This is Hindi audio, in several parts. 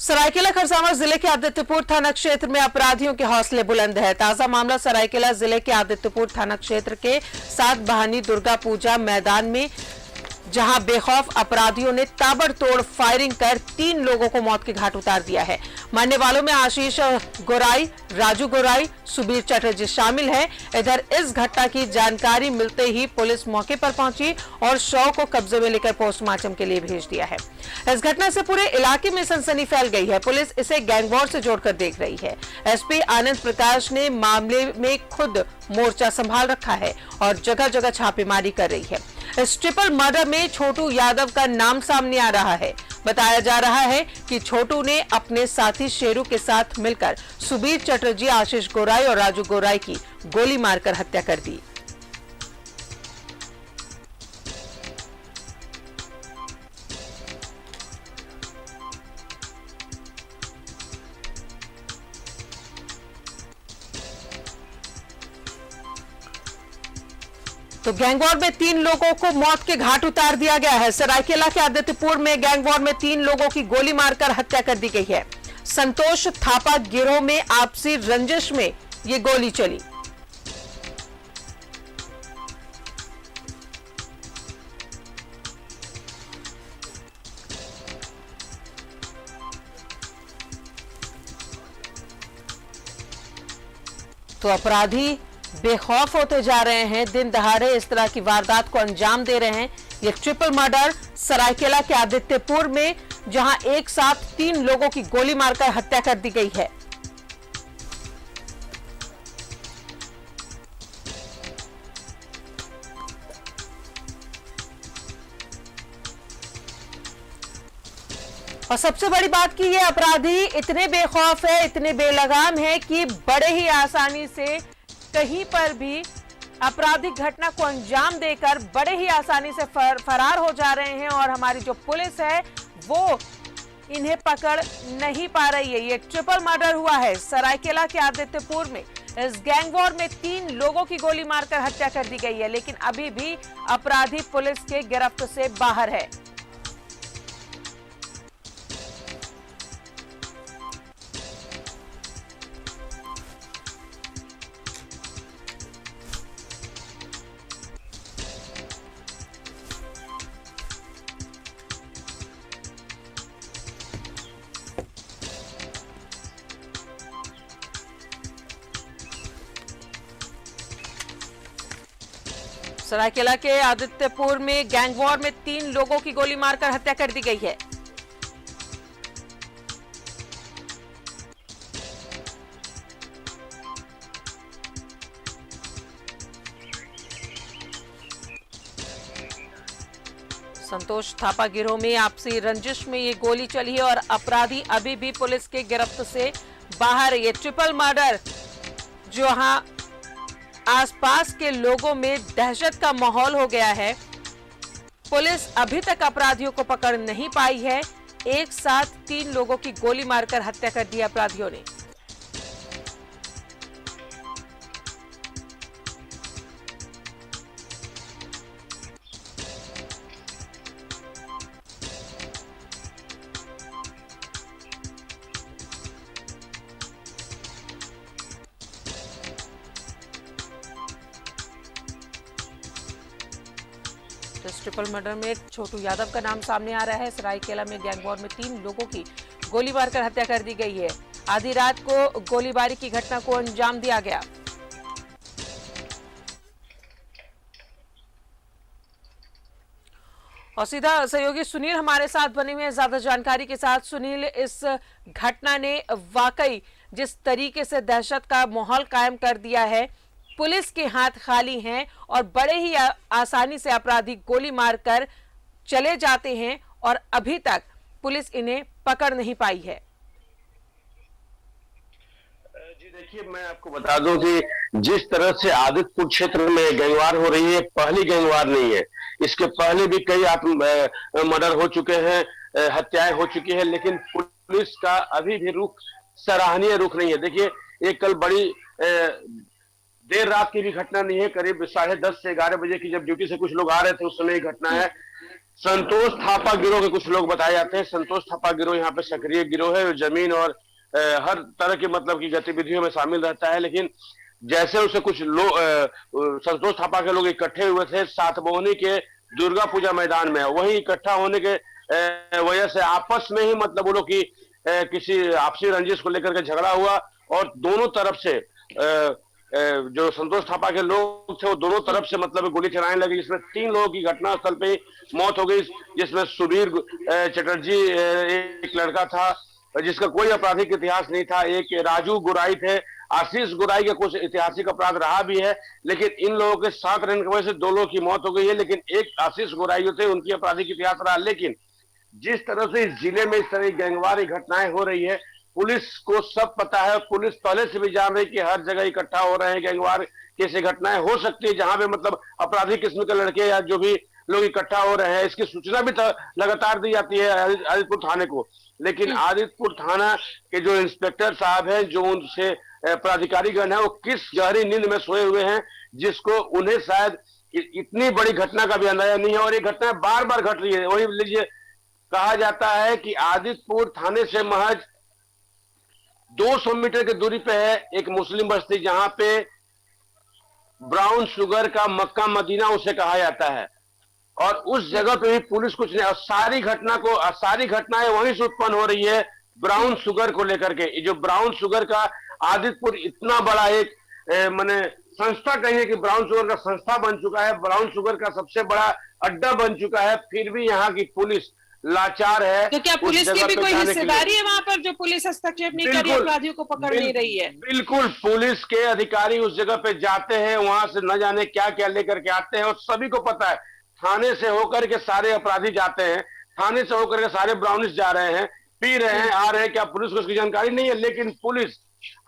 सरायकेला खरसावां जिले के आदित्यपुर थाना क्षेत्र में अपराधियों के हौसले बुलंद है। ताजा मामला सरायकेला जिले के आदित्यपुर थाना क्षेत्र के 7 बहानी दुर्गा पूजा मैदान में, जहां बेखौफ अपराधियों ने ताबड़तोड़ फायरिंग कर 3 लोगों को मौत के घाट उतार दिया है। मरने वालों में आशीष गोराई, राजू गोराई, सुबीर चटर्जी शामिल हैं। इधर इस घटना की जानकारी मिलते ही पुलिस मौके पर पहुंची और शव को कब्जे में लेकर पोस्टमार्टम के लिए भेज दिया है। इस घटना से पूरे इलाके में सनसनी फैल गई है। पुलिस इसे गैंगवॉर से जोड़कर देख रही है। एसपी आनंद प्रकाश ने मामले में खुद मोर्चा संभाल रखा है और जगह जगह छापेमारी कर रही है। इस ट्रिपल मर्डर में छोटू यादव का नाम सामने आ रहा है। बताया जा रहा है कि छोटू ने अपने साथी शेरू के साथ मिलकर सुबीर चटर्जी, आशीष गोराई और राजू गोराई की गोली मारकर हत्या कर दी। तो गैंगवॉर में 3 लोगों को मौत के घाट उतार दिया गया है। सरायकेला के आदित्यपुर में गैंगवॉर में 3 लोगों की गोली मारकर हत्या कर दी गई है। संतोष थापा गिरोह में आपसी रंजिश में ये गोली चली। तो अपराधी बेखौफ होते जा रहे हैं, दिन दहाड़े इस तरह की वारदात को अंजाम दे रहे हैं। ये ट्रिपल मर्डर सरायकेला के आदित्यपुर में, जहां एक साथ 3 लोगों की गोली मारकर हत्या कर दी गई है। और सबसे बड़ी बात कि ये अपराधी इतने बेखौफ है, इतने बेलगाम है कि बड़े ही आसानी से कहीं पर भी आपराधिक घटना को अंजाम देकर बड़े ही आसानी से फरार हो जा रहे हैं। और हमारी जो पुलिस है वो इन्हें पकड़ नहीं पा रही है। ये ट्रिपल मर्डर हुआ है सरायकेला के आदित्यपुर में। इस गैंगवॉर में 3 लोगों की गोली मारकर हत्या कर दी गई है, लेकिन अभी भी अपराधी पुलिस के गिरफ्त से बाहर है। सरायकेला के आदित्यपुर में गैंगवॉर में 3 लोगों की गोली मारकर हत्या कर दी गई है। संतोष थापा गिरोह में आपसी रंजिश में ये गोली चली है और अपराधी अभी भी पुलिस के गिरफ्त से बाहर है। ये ट्रिपल मर्डर जहां आसपास के लोगों में दहशत का माहौल हो गया है। पुलिस अभी तक अपराधियों को पकड़ नहीं पाई है। एक साथ 3 लोगों की गोली मारकर हत्या कर दी अपराधियों ने। इस ट्रिपल मर्डर में छोटू यादव का नाम सामने आ रहा है। सरायकेला में गैंगवॉर में 3 लोगों की गोली मारकर हत्या कर दी गई है। आधी रात को गोलीबारी की घटना को अंजाम दिया गया। और सीधा सहयोगी सुनील हमारे साथ बने हुए हैं ज्यादा जानकारी के साथ। सुनील, इस घटना ने वाकई जिस तरीके से दहशत का माहौल कायम कर दिया है, पुलिस के हाथ खाली हैं और बड़े ही आसानी से अपराधी गोली मारकर चले जाते हैं और अभी तक पुलिस इन्हें पकड़ नहीं पाई है। जी देखिए, मैं आपको बता दूं कि जिस तरह से आदित्यपुर क्षेत्र में गैंगवार हो रही है, पहली गैंगवार नहीं है। इसके पहले भी कई मर्डर हो चुके हैं, हत्याएं हो चुकी है, लेकिन पुलिस का अभी भी रुख सराहनीय रुख नहीं है। देखिए, एक कल बड़ी देर रात की भी घटना नहीं है, करीब 10:30 से 11 बजे की जब ड्यूटी से कुछ लोग आ रहे थे उस समय की घटना है। संतोष थापा गिरोह के कुछ लोग बताए जाते हैं। संतोष थापा गिरोह यहाँ पे सक्रिय गिरोह है, जमीन और हर तरह की मतलब की गतिविधियों में शामिल रहता है। लेकिन जैसे उसे कुछ लोग संतोष थापा के लोग इकट्ठे हुए थे सातबोहनी के दुर्गा पूजा मैदान में, वही इकट्ठा होने के वजह से आपस में ही मतलब वो लोग की किसी आपसी रंजिश को लेकर के झगड़ा हुआ और दोनों तरफ से जो संतोष थापा के लोग थे वो दोनों तरफ से मतलब गोली चलाने लगे, जिसमें 3 लोगों की घटनास्थल पे मौत हो गई, जिसमें सुबीर चटर्जी एक लड़का था जिसका कोई आपराधिक इतिहास नहीं था, एक राजू गुराई थे, आशीष गुराई का कुछ ऐतिहासिक अपराध रहा भी है, लेकिन इन लोगों के साथ रहने की वजह से 2 लोगों की मौत हो गई है। लेकिन एक आशीष गुराई जो थे उनकी आपराधिक इतिहास रहा। लेकिन जिस तरह से इस जिले में इस तरह की गैंगवार घटनाएं हो रही है, पुलिस को सब पता है, पुलिस पहले से भी जान रही है कि हर जगह इकट्ठा हो रहे हैं गैंगवार कैसे घटनाएं हो सकती है जहां पे मतलब अपराधी किस्म के लड़के या जो भी लोग इकट्ठा हो रहे हैं, इसकी सूचना भी लगातार दी जाती है आदित्यपुर थाने को। लेकिन आदित्यपुर थाना के जो इंस्पेक्टर साहब हैं, जो उनसे पदाधिकारीगण है, वो किस गहरी नींद में सोए हुए हैं जिसको उन्हें शायद इतनी बड़ी घटना का भी अंदाजा नहीं है। और ये घटना बार बार घट रही है। वही लीजिए, कहा जाता है कि आदित्यपुर थाने से महज 200 मीटर की दूरी पे है एक मुस्लिम बस्ती, जहां पे ब्राउन शुगर का मक्का मदीना उसे कहा जाता है। और उस जगह पे भी पुलिस कुछ नहीं, और सारी घटनाएं वहीं से उत्पन्न हो रही है ब्राउन शुगर को लेकर के। जो ब्राउन शुगर का आदित्यपुर इतना बड़ा एक माने संस्था कहिए कि ब्राउन शुगर का संस्था बन चुका है, ब्राउन शुगर का सबसे बड़ा अड्डा बन चुका है, फिर भी यहाँ की पुलिस लाचार है। तो क्या पुलिस की भी कोई हिस्सेदारी है वहां पर, जो पुलिस हस्तक्षेप नहीं कर रही, अपराधियों को पकड़ नहीं रही है? बिल्कुल, पुलिस के अधिकारी उस जगह पे जाते हैं, वहां से न जाने क्या क्या लेकर के आते हैं, और सभी को पता है थाने से होकर के सारे अपराधी जाते हैं, थाने से होकर के सारे ब्राउनिश जा रहे हैं, पी रहे हैं, आ रहे हैं, क्या पुलिस को उसकी जानकारी नहीं है? लेकिन पुलिस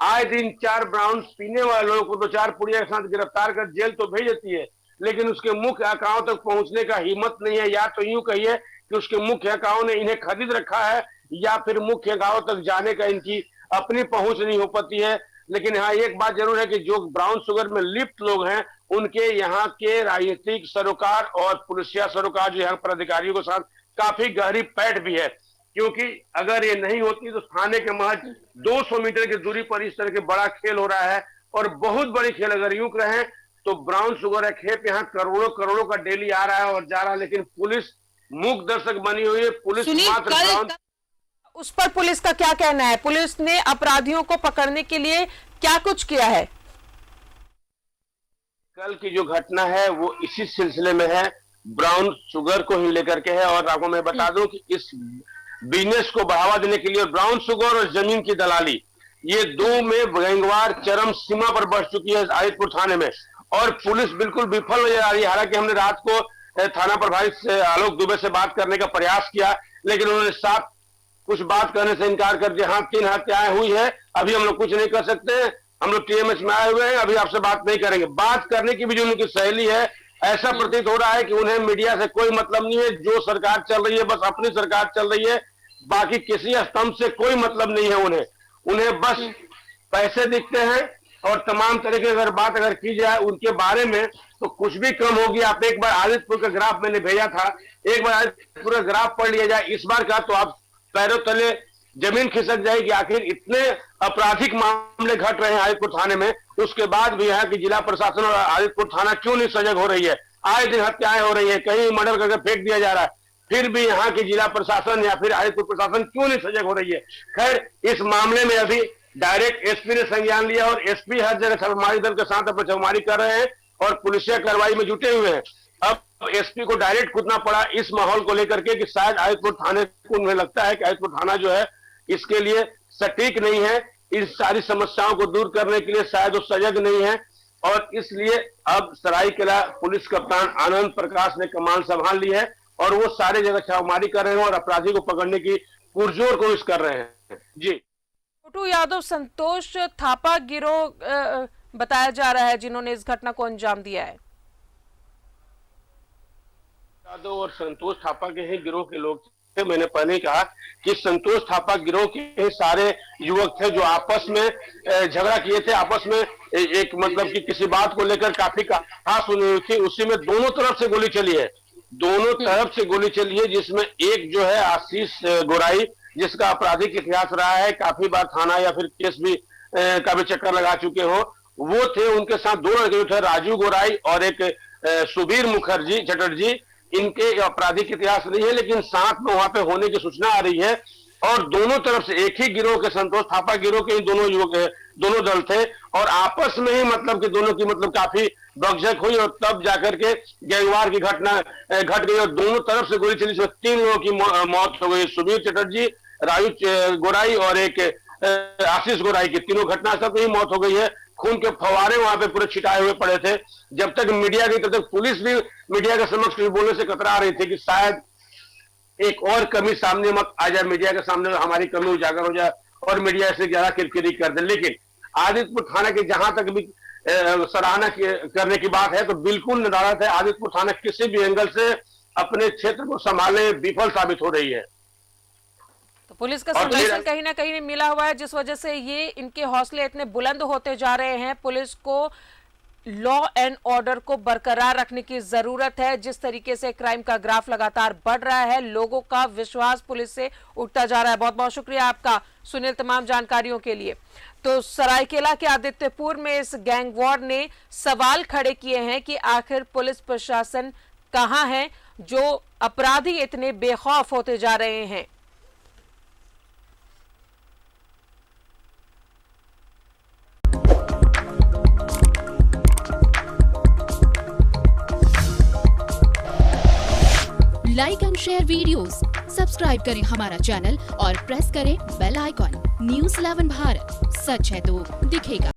आए दिन 4 ब्राउन पीने वाले लोगों को 2-4 पुड़िया के साथ गिरफ्तार कर जेल तो भेज देती है, लेकिन उसके मुख्य आकाओं तक पहुंचने का हिम्मत नहीं है। या तो यूं कहिए कि उसके मुख्य आकाओं ने इन्हें खरीद रखा है, या फिर मुख्य आकाओं तक जाने का इनकी अपनी पहुंच नहीं हो पाती है। लेकिन हाँ, एक बात जरूर है कि जो ब्राउन शुगर में लिप्त लोग हैं, उनके यहाँ के राजनीतिक सरोकार और पुलिसिया सरोकार जो यहाँ पर अधिकारियों के साथ काफी गहरी पैठ भी है, क्योंकि अगर ये नहीं होती तो थाने के महज 200 मीटर की दूरी पर इस तरह के बड़ा खेल हो रहा है। और बहुत बड़ी खेल अगर यूं रहे तो ब्राउन शुगर खेप यहाँ करोड़ों का डेली आ रहा है और जा रहा है, लेकिन पुलिस मूक दर्शक बनी हुई है। पुलिस मात्र उस पर पुलिस का क्या कहना है? पुलिस ने अपराधियों को पकड़ने के लिए क्या कुछ किया है? कल की जो घटना है वो इसी सिलसिले में है, ब्राउन शुगर को ही लेकर के है। और आपको मैं बता दूं कि इस बिजनेस को बढ़ावा देने के लिए ब्राउन शुगर और जमीन की दलाली, ये 2 में गैंगवार चरम सीमा पर बढ़ चुकी है आदित्यपुर थाने में, और पुलिस बिल्कुल विफल नजर आ रही है। हालांकि हमने रात को थाना प्रभारी से आलोक दुबे से बात करने का प्रयास किया, लेकिन उन्होंने साफ कुछ बात करने से इनकार कर दिया। हाँ, 3 हत्याएं हुई है, अभी हम लोग कुछ नहीं कर सकते, हम लोग टीएमएस में आए हुए हैं, अभी आपसे बात नहीं करेंगे। बात करने की भी जो उनकी शैली है, ऐसा प्रतीत हो रहा है कि उन्हें मीडिया से कोई मतलब नहीं है। जो सरकार चल रही है बस अपनी सरकार चल रही है, बाकी किसी स्तंभ से कोई मतलब नहीं है उन्हें बस पैसे दिखते हैं। और तमाम तरह की अगर की जाए उनके बारे में तो कुछ भी कम होगी। आप एक बार आदित्यपुर का ग्राफ मैंने भेजा था, एक बार आदित्यपुर का ग्राफ पढ़ लिया जाए इस बार का, तो आप पैरों तले जमीन खिसक जाएगी। आखिर इतने आपराधिक मामले घट रहे हैं आदित्यपुर थाने में, उसके बाद भी यहाँ की जिला प्रशासन और आदित्यपुर थाना क्यों नहीं सजग हो रही है? आए दिन हत्याएं हो रही है, कहीं मर्डर करके फेंक दिया जा रहा है, फिर भी यहाँ की जिला प्रशासन या फिर आदित्यपुर प्रशासन क्यों नहीं सजग हो रही है? खैर, इस मामले में अभी डायरेक्ट एसपी ने संज्ञान लिया और एसपी हर जगह छापेमारी दल के साथ अपनी छापेमारी कर रहे हैं और पुलिसिया कार्रवाई में जुटे हुए हैं। अब एसपी को डायरेक्ट कूदना पड़ा इस माहौल को लेकर के कि शायद आदित्यपुर थाने को उन्हें लगता है कि आदित्यपुर थाना जो है इसके लिए सटीक नहीं है, इस सारी समस्याओं को दूर करने के लिए शायद वो सजग नहीं है। और इसलिए अब सरायकेला पुलिस कप्तान आनंद प्रकाश ने कमान संभाल ली है और वो सारे जगह छापेमारी कर रहे हैं और अपराधी को पकड़ने की पुरजोर कोशिश कर रहे हैं। जी, छोटू यादव संतोष थापा गिरोह बताया जा रहा है जिन्होंने इस घटना को अंजाम दिया है। यादव और संतोष थापा के ही गिरोह के लोग थे। मैंने पहले ही कहा कि संतोष थापा गिरोह के सारे युवक थे जो आपस में झगड़ा किए थे, आपस में एक मतलब कि किसी बात को लेकर काफी कहा सुनी हुई थी, उसी में दोनों तरफ से गोली चली है। दोनों तरफ से गोली चली है, जिसमें एक जो है आशीष गोराई, जिसका आपराधिक इतिहास रहा है, काफी बार थाना या फिर केस भी का भी चक्कर लगा चुके हो, वो थे। उनके साथ दो लड़के थे, राजू गोराई और एक सुबीर मुखर्जी चटर्जी। इनके आपराधिक इतिहास नहीं है, लेकिन साथ में वहां पे होने की सूचना आ रही है। और दोनों तरफ से एक ही गिरोह के, संतोष थापा गिरोह के दोनों युवक, दोनों दल थे, और आपस में ही मतलब कि दोनों की मतलब काफी बकझक हुई, और तब जाकर के गैंगवार की घटना घट गई और दोनों तरफ से गोली चली, जिसमें 3 लोगों की मौत हो गई। सुबीर चटर्जी, राजू गोराई और एक आशीष गोराई की, तीनों घटनास्थल पर ही मौत हो गई है। खून के फवारे वहां पे पूरे छिटाए हुए पड़े थे। जब तक मीडिया गई तब तक पुलिस भी मीडिया के समक्ष बोलने से कतरा रही थी कि शायद एक और कमी सामने मत आ जाए, मीडिया के सामने हमारी कमी उजागर हो जाए और मीडिया से ज्यादा किरकिरी कर दे। लेकिन आदित्यपुर थाना की जहां तक भी सराहना करने की बात है, तो बिल्कुल नदारत है। आदित्यपुर थाना किसी भी एंगल से अपने क्षेत्र को संभालने विफल साबित हो रही है। तो पुलिस का संरक्षण कहीं ना कहीं मिला हुआ है, जिस वजह से ये इनके हौसले इतने बुलंद होते जा रहे हैं। पुलिस को लॉ एंड ऑर्डर को बरकरार रखने की जरूरत है। जिस तरीके से क्राइम का ग्राफ लगातार बढ़ रहा है, लोगों का विश्वास पुलिस से उठता जा रहा है। बहुत बहुत शुक्रिया आपका सुनील, तमाम जानकारियों के लिए। तो सरायकेला के आदित्यपुर में इस गैंग वॉर ने सवाल खड़े किए हैं कि आखिर पुलिस प्रशासन कहां है, जो अपराधी इतने बेखौफ होते जा रहे हैं। Like and share videos, subscribe करें हमारा चैनल और प्रेस करें बेल आइकॉन। न्यूज़ 11 भारत, सच है तो दिखेगा।